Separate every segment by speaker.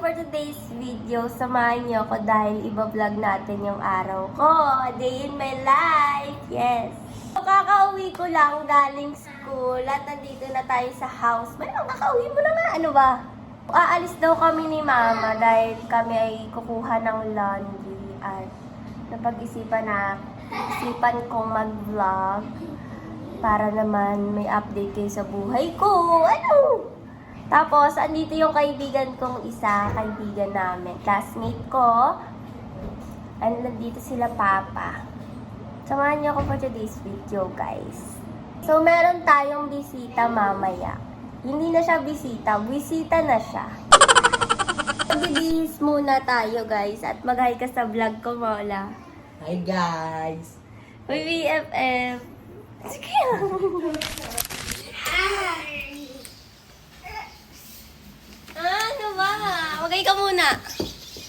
Speaker 1: for today's video. Samahan niyo ako dahil iba-vlog natin yung araw ko. A day in my life. Yes. Kakauwi ko lang galing school at nandito na tayo sa house. Mayroon, kakauwi mo na nga. Ano ba? Aalis daw kami ni Mama dahil kami ay kukuha ng laundry at isipan kong mag-vlog para naman may update kayo sa buhay ko. Ano? Tapos, andito yung kaibigan kong kaibigan namin, classmate ko. And nandito sila Papa. Samahan niyo ako for today's video, guys. So, meron tayong bisita mamaya. Hindi na siya bisita na siya. Magbibihis muna tayo, guys, at mag-hi ka sa vlog ko, Mola.
Speaker 2: Hi, guys!
Speaker 1: Uy, BFF! Sige! Ano ba? Magay ka muna.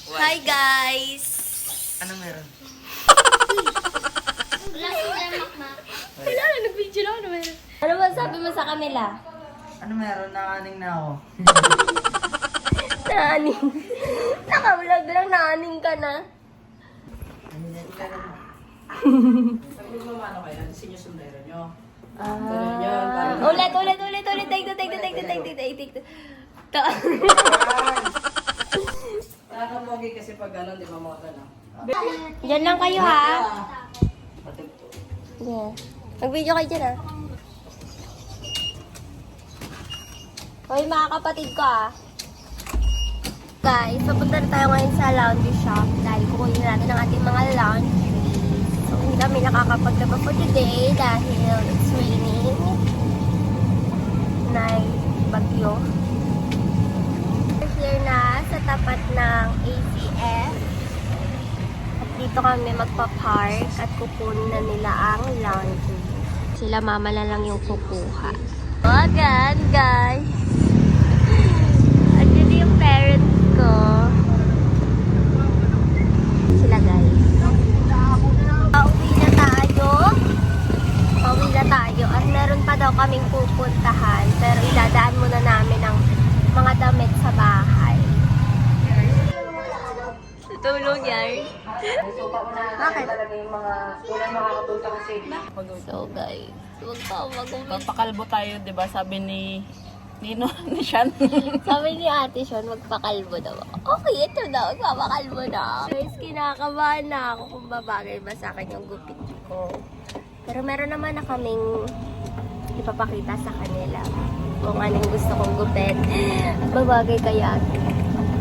Speaker 2: What?
Speaker 1: Hi, guys!
Speaker 2: Anong meron?
Speaker 1: Wala na, nag-video lang. Ano meron? Ano ba sabi mo sa kanila?
Speaker 2: Ano meron? Nakaning na ako.
Speaker 1: Naaning. Naka-vlog lang, naaning ka na.
Speaker 2: Sabi mo ano kayo? Sinyo sundero nyo.
Speaker 1: Ulit. Take two.
Speaker 2: Nakakapogi kasi pag gano'n, di ba mga gano'n?
Speaker 1: Diyan lang kayo, ha?
Speaker 2: Patugto.
Speaker 1: Yeah. Mag-video kayo dyan, ha? Hoy, mga kapatid ko, ha? Guys, papunta na tayo ngayon sa laundry shop dahil kukunin natin ang ating mga laundry. So, hindi kami nakakapaglaba for today dahil it's raining. Night, bagyo. We're here na sa tapat ng ACF. At dito kami magpa-park at kukunin na nila ang laundry. Sila mama na lang yung kukuha. Again, guys. At yun yung parents ko. Sila, guys. Pauwi na tayo. At meron pa daw kaming pupuntahan. Pero idadaan muna namin ang mga damit sa bahay. Tutulong yan. Bakit? So, guys. Huwag ka
Speaker 3: Magpakalbo tayo, 'di ba? Sabi ni Nino ni Sean.
Speaker 1: Sabi ni Ate Sean, magpakalbo daw ako. Okay, ito daw, magpapakalbo na. Guys, kinakabahan na ako kung babagay ba sa akin yung gupit ko. Pero meron naman na kaming ipapakita sa kanila kung anong gusto kong gupit. Babagay kaya?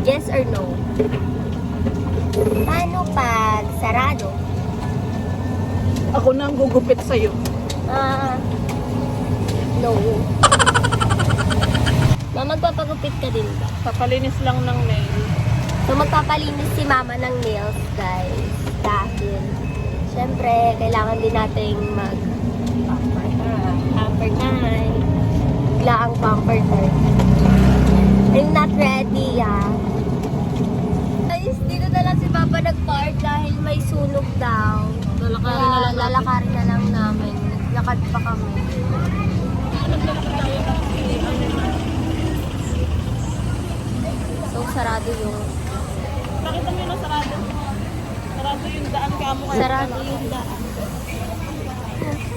Speaker 1: Yes or no? Paano pag sarado?
Speaker 3: Ako na ang gugupit sa'yo.
Speaker 1: No. Magpapagupit ka din ba?
Speaker 3: Papalinis lang ng nail.
Speaker 1: So, magpapalinis si Mama ng nails, guys. Dahil, syempre, kailangan din nating pamper time. Bigla ang pamper time. I'm not ready, Guys, dito na lang si Papa nag-park dahil may sunog daw. Lalakarin na lang namin. Lakad pa kami. So, sarado yung...
Speaker 3: Nakita mo na sarado. Sarado yung daan kamo kayo.
Speaker 1: Sarado yung daan.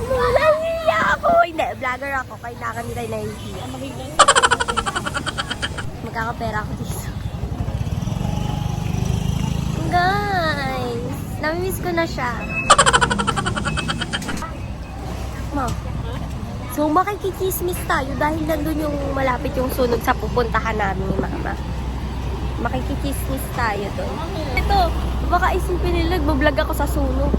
Speaker 1: Wala niya ako! Hindi, vlogger ako. Kailangan nila nahihiya. Magkakapera ako dito. Guys! Namimiss ko na siya. Ma. So, makikichismis tayo dahil nandun yung malapit yung sunog sa pupuntahan namin ni Mama. Makikichismis tayo doon. Ito, baka isipin nila, nagbablog ako sa sunog.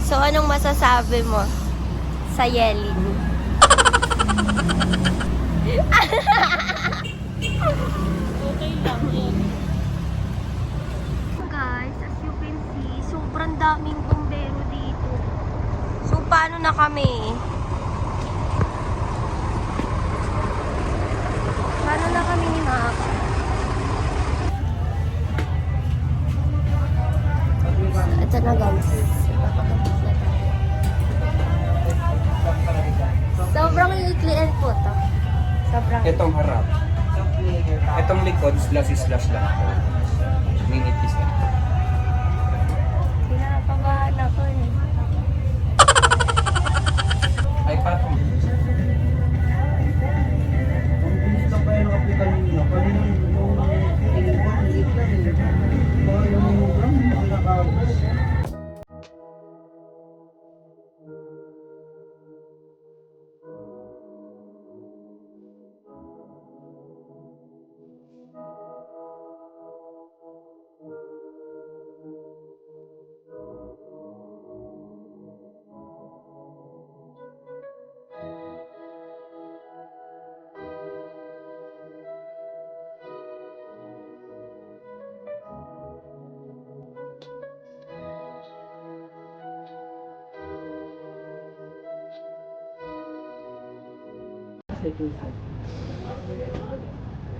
Speaker 1: So, anong masasabi mo sa Yelin?
Speaker 3: Okay lang yan.
Speaker 1: Guys, as you can see, sobrang daming bumbero dito. So, paano na kami? Paano na kami ni Mama? Ito na, guys. Sobrang liiklian po to. Sobrang...
Speaker 4: Itong harap. Itong likod, slash lang ako. Ninipis na.
Speaker 1: Kinakabahan ako eh.
Speaker 4: Ay, patong.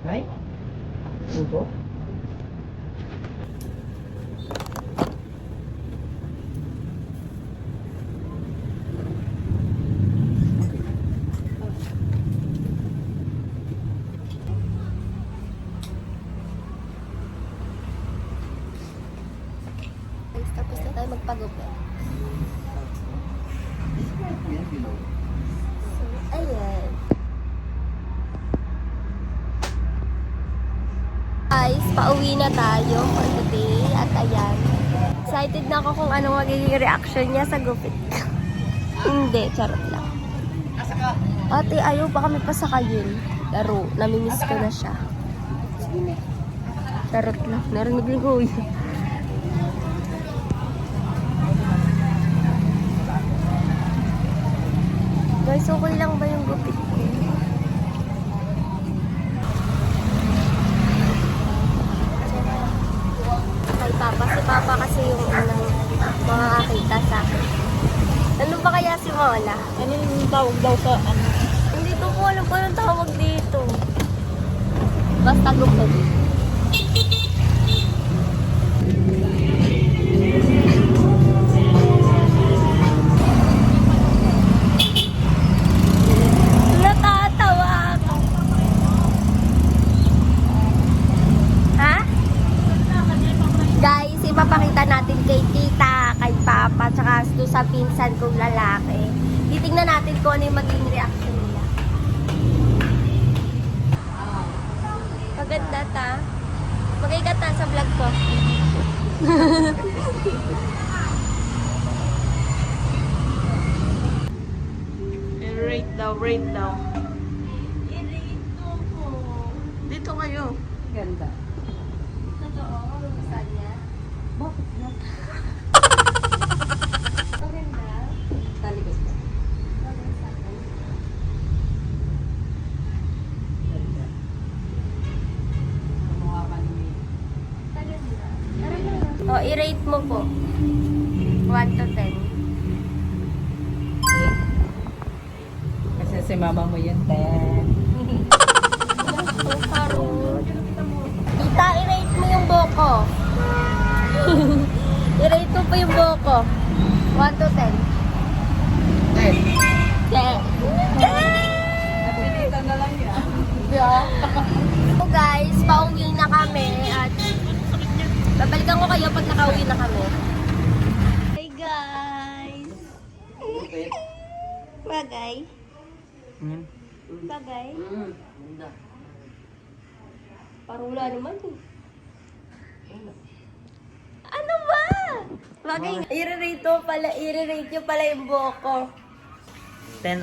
Speaker 4: Ay? Ito?
Speaker 1: Tapos na tayo magpagupit. So, ayan. Guys, pauwi na tayo for today. At ayan. Excited na ako kung ano magiging reaction niya sa gupit. Hindi, charot lang. Ate, ayaw pa kami pasakayin. Laro, namimiss ko na siya. Charot lang, narinig ni Kuya. Guys, okay lang ba yung gupit ko? Kay Papa. Si Papa kasi yung unang makakakita sa akin. Ano ba kaya si Mola?
Speaker 3: Ano yung tawag daw sa ano?
Speaker 1: Hindi ko po alam kung anong tawag dito. Basta gupit. Natatawa ako. Ha? Guys, ipapakita natin kay tita, kay papa, tsaka doon sa pinsan kong lalaki. Titingnan natin kung ano yung maging reaction nila. Maganda ta. Mag-ikat na sa vlog ko.
Speaker 3: Rate daw, rate daw. Dito kayo.
Speaker 2: Ganda.
Speaker 1: Totoo, magugustuhan niya.
Speaker 2: Bakit na?
Speaker 1: Maganda.
Speaker 2: Talikos ka.
Speaker 1: Magugustuhan.
Speaker 2: Ganda. Gumawa ka ni May.
Speaker 1: Maganda. Oh, i-rate mo po. 1 to 10.
Speaker 2: Kasi si mama mo yun, Ten.
Speaker 1: So, karot. Tita, i-rate mo yung boko. I-rate mo pa yung boko. 1 to 10.
Speaker 2: Ten.
Speaker 1: 10.
Speaker 2: Napilitan na lang yan.
Speaker 1: So guys, pauwi na kami at babalikan ko kayo pag nakauwi na kami. Hey guys! Bagay? Bagay?
Speaker 2: Ganda.
Speaker 1: Parula naman eh. Ano ba? Bagay. I-rate nyo pala yung buhok
Speaker 2: 10/10.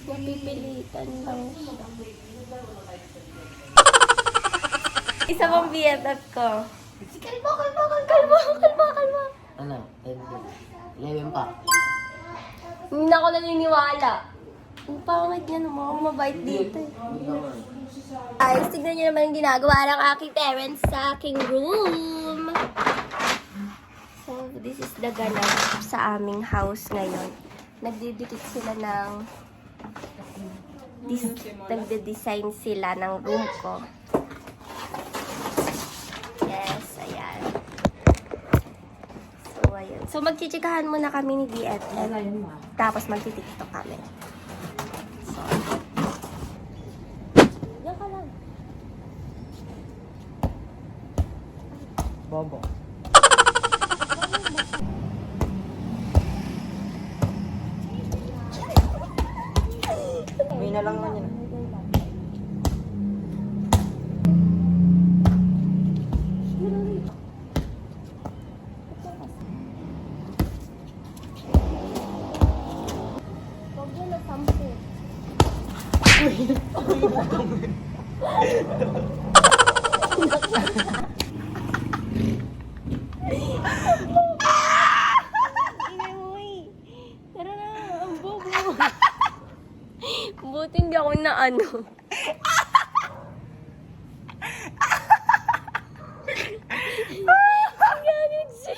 Speaker 1: Napipilitan lang siya. Isa pang BFF ko. Kalma.
Speaker 5: Ano? 11 pa.
Speaker 1: Hindi na ako naniniwala. Ang pangit niya naman, mabait dito eh. Guys, tignan niyo naman yung ginagawa ng aking parents sa aking room. So, this is the ganap sa aming house ngayon. Nagdidikit sila ng... Nagde-design sila ng room ko. Yes, ayan. So, ayan. So, magchichikahan muna kami ni DFF. Tapos magtitiktok kami. So,
Speaker 5: Bobo. May na lang naman yun.
Speaker 1: Huwag mo na sampo. Ingay mo eh. Tara na, ang bobo. Buti hindi ako na ano. Ang galit siya.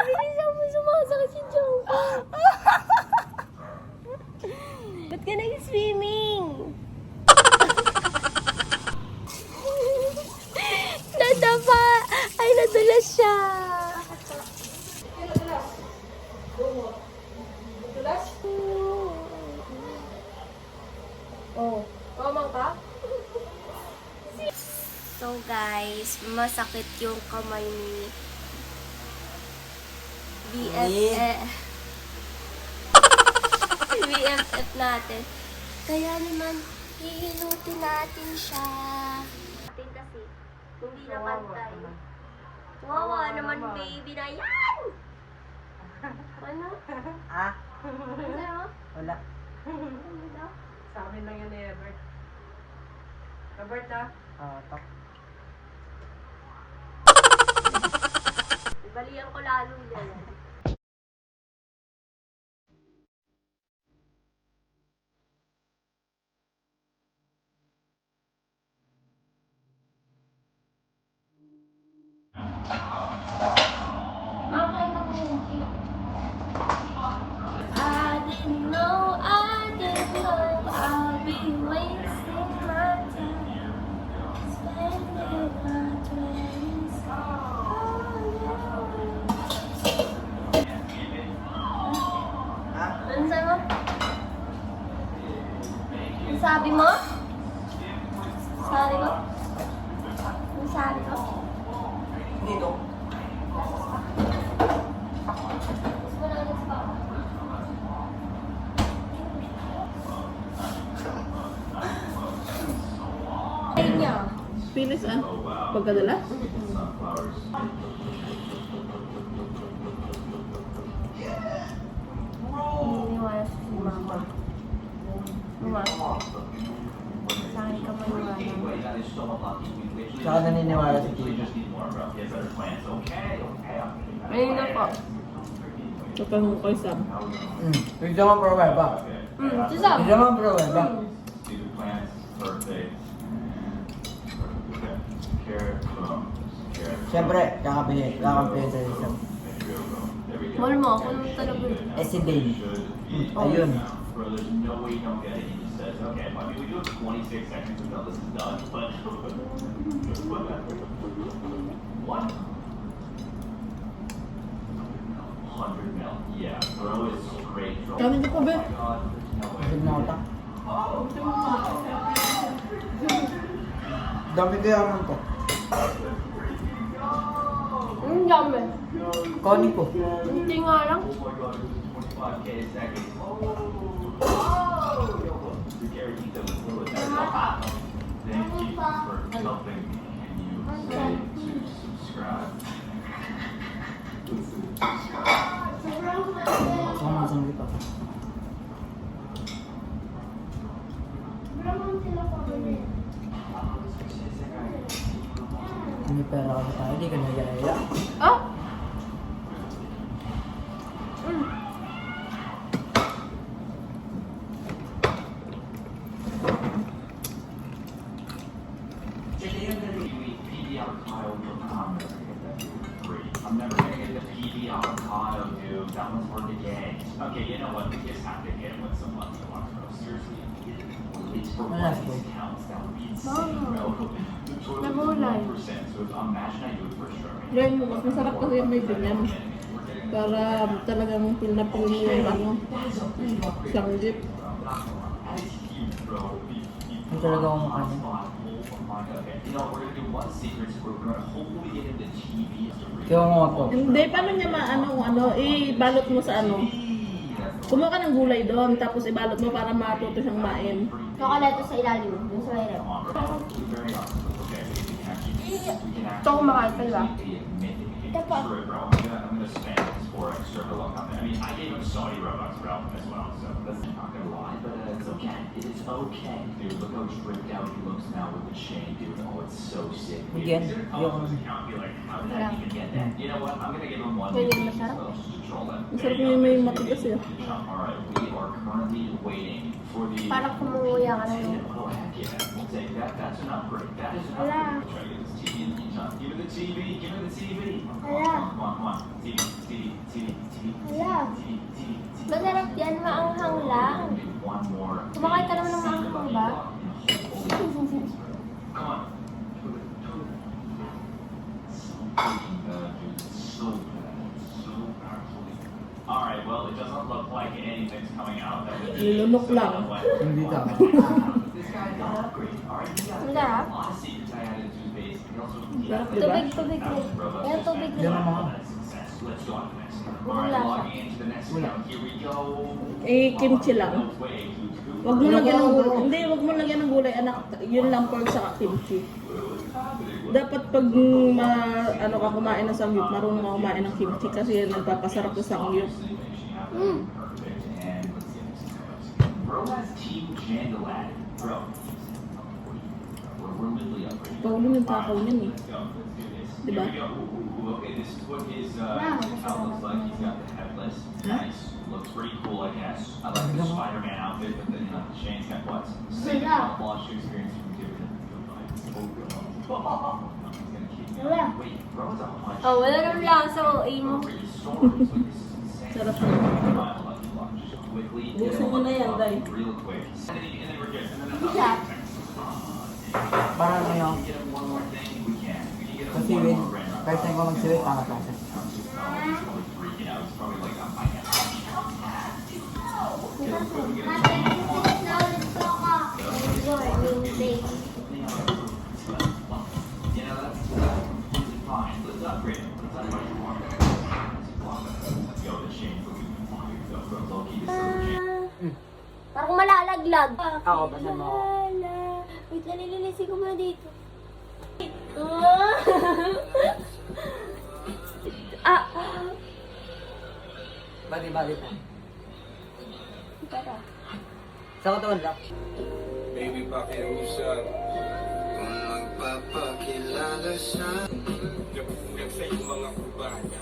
Speaker 1: Bilisan mo, sumasakit si Jungko. Ba't ka nag-swimming? Nadapa! Ay, nadulas siya! Oh, mamang ka? So guys, masakit yung kamay ni BFF natin. Kaya naman, hihilutin natin siya. Natin kasi, hindi na pantay. Wawa naman baby na yan! Ano?
Speaker 5: Ah,
Speaker 1: Ano sa'yo?
Speaker 5: wala.
Speaker 1: Ano daw?
Speaker 2: Sa amin lang yan ni Ebert. Ebert ah.
Speaker 5: Tak.
Speaker 1: Baliyan ko lalo yan. I didn't know I'll be wasting my time spending my 20s on you. Ano sabi mo? Ano sabi mo? Sabi ko? Ano sabi ko?
Speaker 5: Dito.
Speaker 3: Pinis ah. Pagkadala?
Speaker 1: Naniniwala si mama. Mama. Sa akin ka maniwala.
Speaker 5: Tsaka naniniwala si Tito.
Speaker 1: Ayun na po.
Speaker 3: Kapag mo kay Sam.
Speaker 5: Yung naman pruweba.
Speaker 1: Si Sam.
Speaker 5: Yung naman pruweba. Siyempre, kakapili sa isang.
Speaker 1: Mahal mo ako nung talaga.
Speaker 5: Eh si Dave. Ayun.
Speaker 3: Kanin ka pa ba?
Speaker 5: Busog na utak. Dami kaya naman to.
Speaker 1: Ang dami.
Speaker 5: Koni ko.
Speaker 1: Hindi nga lang.
Speaker 5: Sama isang lipa. Kung may pera ka tayo, di ka nagayaya.
Speaker 1: Oh?
Speaker 6: I'm never gonna get the PB avocado, dude. That one's hard to get. Okay, you know what? We just have to get with some money. Seriously. It's for
Speaker 5: Wala
Speaker 6: one
Speaker 5: po.
Speaker 6: counts. That would be insane, bro. The total is
Speaker 1: Nagulay.
Speaker 6: 1%. So imagine I do it for sure.
Speaker 3: Yan, mas masarap kasi yung may ganyan. Para talagang feel na feel mo yung ano. Sanggip.
Speaker 5: Hindi talaga ako mukha niya.
Speaker 6: mind. Okay. You know, we're gonna do one secret. We're gonna hopefully get into TV.
Speaker 5: Kaya nga to.
Speaker 3: Hindi, paano niya ibalot mo sa ano? Kumuha ka ng gulay doon, tapos ibalot mo para matuto siyang main.
Speaker 1: Kakalato sa ilalim. Yung sa may rep. Ito kumakain pa, diba? Ito pa.
Speaker 6: I'm gonna spend this 4 extra for long. I mean, I gave him Saudi Robux for Elton as well, so that's not gonna lie, but it's okay. It is okay. Dude, look how tricked out he looks now with the chain, dude. Oh, it's so sick.
Speaker 5: Again,
Speaker 6: He's gonna call his account and be like, how did I even get that? You know what? I'm gonna give him one.
Speaker 1: Pwede yung masarap.
Speaker 6: So let's just control that.
Speaker 3: Masarap yung may matigas eh.
Speaker 6: Alright, we are currently waiting for the...
Speaker 1: Parang kumuya ka na yun.
Speaker 6: Oh, heck yeah. We'll take that. That's an upgrade. That is an
Speaker 1: Wala.
Speaker 6: upgrade. Try to get this TV in the meantime. Give me the TV. Give me the TV.
Speaker 1: Wala.
Speaker 6: Come on. TV.
Speaker 1: Wala. Masarap yan, maanghang lang.
Speaker 6: One more.
Speaker 1: Kumakain ka naman ng maanghang ba?
Speaker 6: Come on. So bad. Alright, well, it doesn't look like anything's coming out. That would be
Speaker 3: Nilunok lang.
Speaker 5: Hindi ka.
Speaker 6: This guy's an upgrade. Alright, he got
Speaker 1: Masarap.
Speaker 6: a lot of secrets I added to his base. He also
Speaker 3: Masarap, di ba?
Speaker 1: Tubig rin. Yan, tubig rin.
Speaker 5: Yan ang mga.
Speaker 6: Let's go on to the next one.
Speaker 1: Walang
Speaker 6: Alright,
Speaker 1: lasa.
Speaker 6: logging into the next account. Here we go.
Speaker 3: Kimchi lang.
Speaker 6: No way.
Speaker 3: Wag mo lagyan ng gulay. Hindi, wag mo lagyan ng gulay, anak. Yun lang pork sa kimchi. Dapat pag ka kumain ng samgyup, marunong ka kumain ng kimchi kasi yan nagpapasarap sa samgyup.
Speaker 6: Bro has Team Jandalat. Bro. We're literally upgrading.
Speaker 3: Paulo yung takaw niyan eh.
Speaker 6: Let's go. Let's do this.
Speaker 3: Diba?
Speaker 6: Here we go. Ooh, okay, this is what his account looks like. He's got the headless. Nice. Looks pretty cool, I guess. I like the Spider-Man outfit, but then the chain's got what? Same camouflage experience from David. He's gonna keep me
Speaker 1: Wala.
Speaker 6: on. Wait, bro, it's a hunch.
Speaker 1: Oh, wala nang lasa. O, ay mo.
Speaker 3: Sarap na.
Speaker 6: Busin
Speaker 3: mo na yan, Day.
Speaker 6: Real quick. And then we're good. And then
Speaker 1: Isa.
Speaker 5: Parang ngayon,
Speaker 6: get him one more thing. We can. We can get him
Speaker 5: sa
Speaker 6: one
Speaker 5: siwid,
Speaker 6: more random.
Speaker 5: first time ko mag-siwid, pangat lang siya.
Speaker 6: He's probably freaking out. He's probably like, oh my god. You know, that's fine. Let's upgrade him. Let's upgrade him more. Let's go. The chain. Go. Loki. This is
Speaker 1: Parang malalaglag.
Speaker 5: Ako, basta mo ako.
Speaker 1: Wait, nalilinisin ko muna dito. Ah!
Speaker 5: Bali pa.
Speaker 1: Tara.
Speaker 5: Sa katawan lang.
Speaker 7: Baby, pakiusap kung magpapakilala sa nabulag sa iyong mga kubana.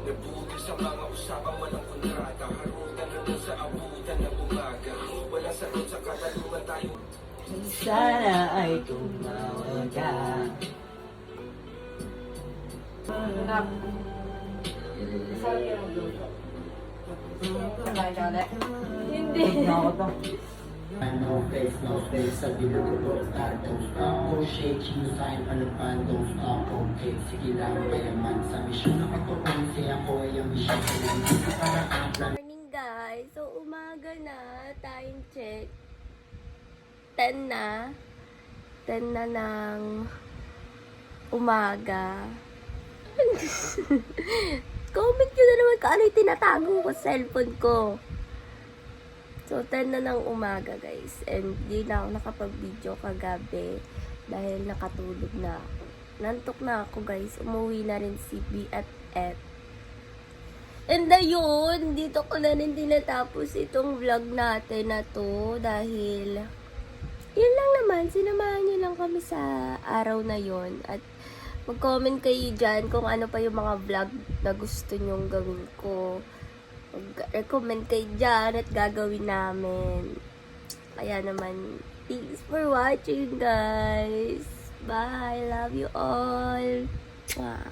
Speaker 7: Nabulag sa mga usapang walang kontrata. Harutan hanggang sa abutan ng umaga. Wala sagot sa katalungan tayo.
Speaker 5: Sana ay tumawag ka.
Speaker 1: Hindi.
Speaker 5: Ako to.
Speaker 8: No face, sabi na totoo, don't stop. Oh shit, sinusahin palapan, don't stop. Okay, sige lang, mayaman sa misyon na katuon. Siya ko ay ang misyon ko lang. Para kaplan.
Speaker 1: Morning guys. So umaga na. Time check. 10 na. 10 na ng umaga. Comment nyo na naman kung ano yung tinatago ko sa cellphone ko. So, 10 na ng umaga, guys. And, di na ako nakapag-video kagabi dahil nakatulog na ako. Nantok na ako, guys. Umuwi na rin si BFF. And ayun, dito ko na rin tinatapos itong vlog natin na to dahil yun lang naman, sinamahan nyo lang kami sa araw na yon. At mag-comment kayo dyan kung ano pa yung mga vlog na gusto nyong gawin ko. Mag-recommend kayo dyan at gagawin namin. Kaya naman, thanks for watching guys. Bye. Love you all. Mwah.